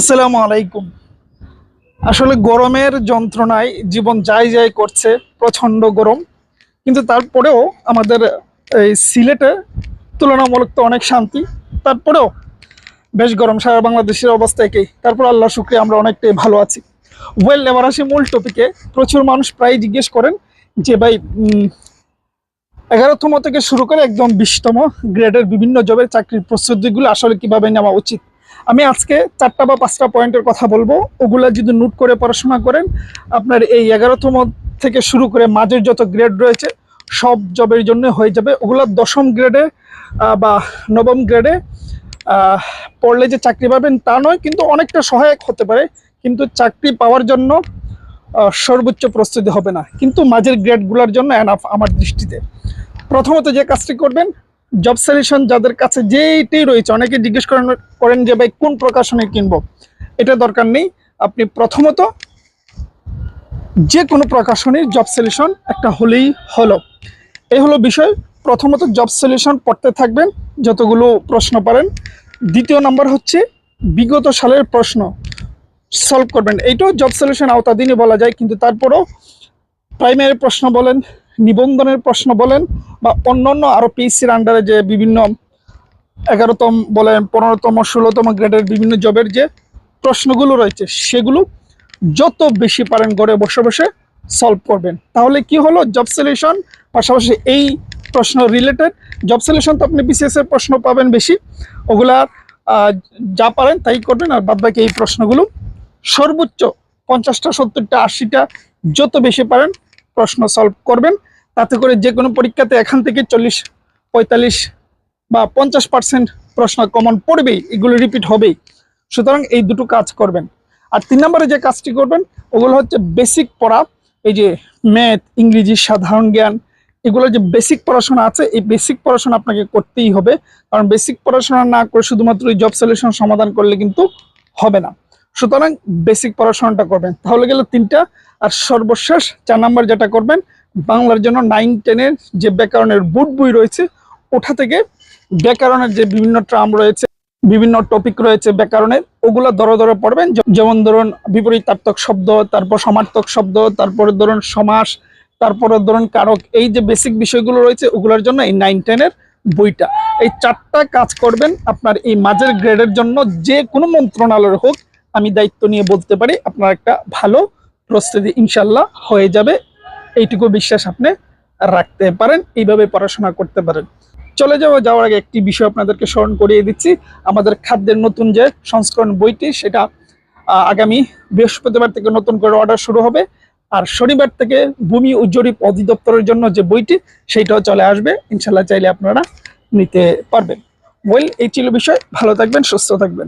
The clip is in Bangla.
আসসালামু আলাইকুম। আসলে গরমের যন্ত্রণায় জীবন যায় যায় করছে, প্রচণ্ড গরম। কিন্তু তারপরেও আমাদের এই সিলেটে তুলনামূলক তো অনেক শান্তি। তারপরেও বেশ গরম, সারা বাংলাদেশের অবস্থা একই। তারপর আল্লাহ শুকরিয়া আমরা অনেকটাই ভালো আছি। এবার আসি মূল টপিকে। প্রচুর মানুষ প্রায় জিজ্ঞেস করেন যে ভাই 11তম থেকে শুরু করে একদম 20তম গ্রেডের বিভিন্ন জবের চাকরির প্রস্তুতিগুলো আসলে কিভাবে নেওয়া উচিত। আমি আজকে 4টা বা 5টা পয়েন্টের কথা বলবো। ওগুলা যদি নোট করে পড়াশোনা করেন, আপনার এই 11তম থেকে শুরু করে মাঝের যত গ্রেড রয়েছে সব জবের জন্য হয়ে যাবে। ওগুলা 10ম গ্রেডে বা 9ম গ্রেডে পড়লে যে চাকরি পাবেন তা নয়, কিন্তু অনেকটা সহায়ক হতে পারে। কিন্তু চাকরি পাওয়ার জন্য সর্বোচ্চ প্রস্তুতি হবে না, কিন্তু মাঝের গ্রেডগুলোর জন্য এনাফ আমার দৃষ্টিতে। প্রথমত যে কাজটি করবেন, জব সলিউশন যাদের কাছে যেইটাই রয়েছে, অনেকে জিজ্ঞেস করেন যে ভাই কোন প্রকাশনে কিনবো। এটা দরকার নেই। আপনি প্রথমত যে কোনো প্রকাশনীর জব সলিউশন একটা হলেই হলো। এই হলো বিষয়। প্রথমত জব সলিউশন পড়তে থাকবেন, যতগুলো প্রশ্ন পারেন। দ্বিতীয় নাম্বার হচ্ছে বিগত সালের প্রশ্ন সলভ করবেন। এইটাও জব সলিউশন আওতাধীনই বলা যায়, কিন্তু তারপরও প্রাইমারি প্রশ্ন বলেন, নিবন্ধনের প্রশ্ন বলেন, বা অন্যান্য আরও পিএসসির আন্ডারে যে বিভিন্ন 11তম বলেন, 15তম, 16তম গ্রেডের বিভিন্ন জবের যে প্রশ্নগুলো রয়েছে সেগুলো যত বেশি পারেন ঘরে বসে বসে সলভ করবেন। তাহলে কি হলো, জব সলিউশন পাশাপাশি এই প্রশ্ন রিলেটেড। জব সলিউশন তো আপনি বিসিএস এর প্রশ্ন পাবেন বেশি, ওগুলা যা পারেন তাই করবেন। আর বাদবাকি এই প্রশ্নগুলো সর্বোচ্চ 50টা, 70টা, 80টা যত বেশি পারেন প্রশ্ন সলভ করবেন। তাতে করে যে কোনো পরীক্ষাতে এখান থেকে 40, 45 বা 50% প্রশ্ন কমন পড়বেই, এগুলো রিপিট হবেই। সুতরাং এই দুটো কাজ করবেন। আর 3 নম্বরে যে কাজটি করবেন ওগুলো হচ্ছে বেসিক পড়া। এই যে ম্যাথ, ইংরেজি, সাধারণ জ্ঞান, এগুলো যে বেসিক পড়াশোনা আছে, এই বেসিক পড়াশোনা আপনাকে করতেই হবে। কারণ বেসিক পড়াশোনা না করে শুধুমাত্র এই জব সলিউশন সমাধান করলে কিন্তু হবে না। সুতরাং বেসিক পড়াশোনাটা করবেন। তাহলে গেল 3টা। আর সর্বশেষ 4 নম্বর যেটা করবেন, বাংলার জন্য 9, 10-এর যে ব্যাকরণের বোর্ড বই রয়েছে ওটা থেকে ব্যাকরণের যে বিভিন্ন ট্রাম রয়েছে, বিভিন্ন টপিক রয়েছে ব্যাকরণের, ওগুলো ধরে ধরে পড়বেন। যেমন ধরুন বিপরীতার্থক শব্দ, তারপর সমার্থক শব্দ, তারপরে ধরুন সমাস, তারপরে ধরুন কারক। এই যে বেসিক বিষয়গুলো রয়েছে ওগুলোর জন্য এই 9, 10-এর বইটা। এই 4টা কাজ করবেন আপনার এই মাঝের গ্রেডের জন্য। যে কোনো মন্ত্রণালয়ের হোক, আমি দায়িত্ব নিয়ে বলতে পারি আপনার একটা ভালো প্রস্তুতি ইনশাল্লাহ হয়ে যাবে। এইটুকু বিশ্বাস আপনি রাখতে পারেন, এইভাবে পড়াশোনা করতে পারেন। যাওয়ার আগে একটি বিষয় আপনাদেরকে স্মরণ করিয়ে দিচ্ছি। আমাদের খাদ্যের নতুন যে সংস্করণ বইটি, সেটা আগামী বৃহস্পতিবার থেকে নতুন করে অর্ডার শুরু হবে। আর শনিবার থেকে ভূমি ও জরিপ অধিদপ্তরের জন্য যে বইটি, সেইটাও চলে আসবে ইনশাল্লাহ। চাইলে আপনারা নিতে পারবেন। এই ছিল বিষয়। ভালো থাকবেন, সুস্থ থাকবেন।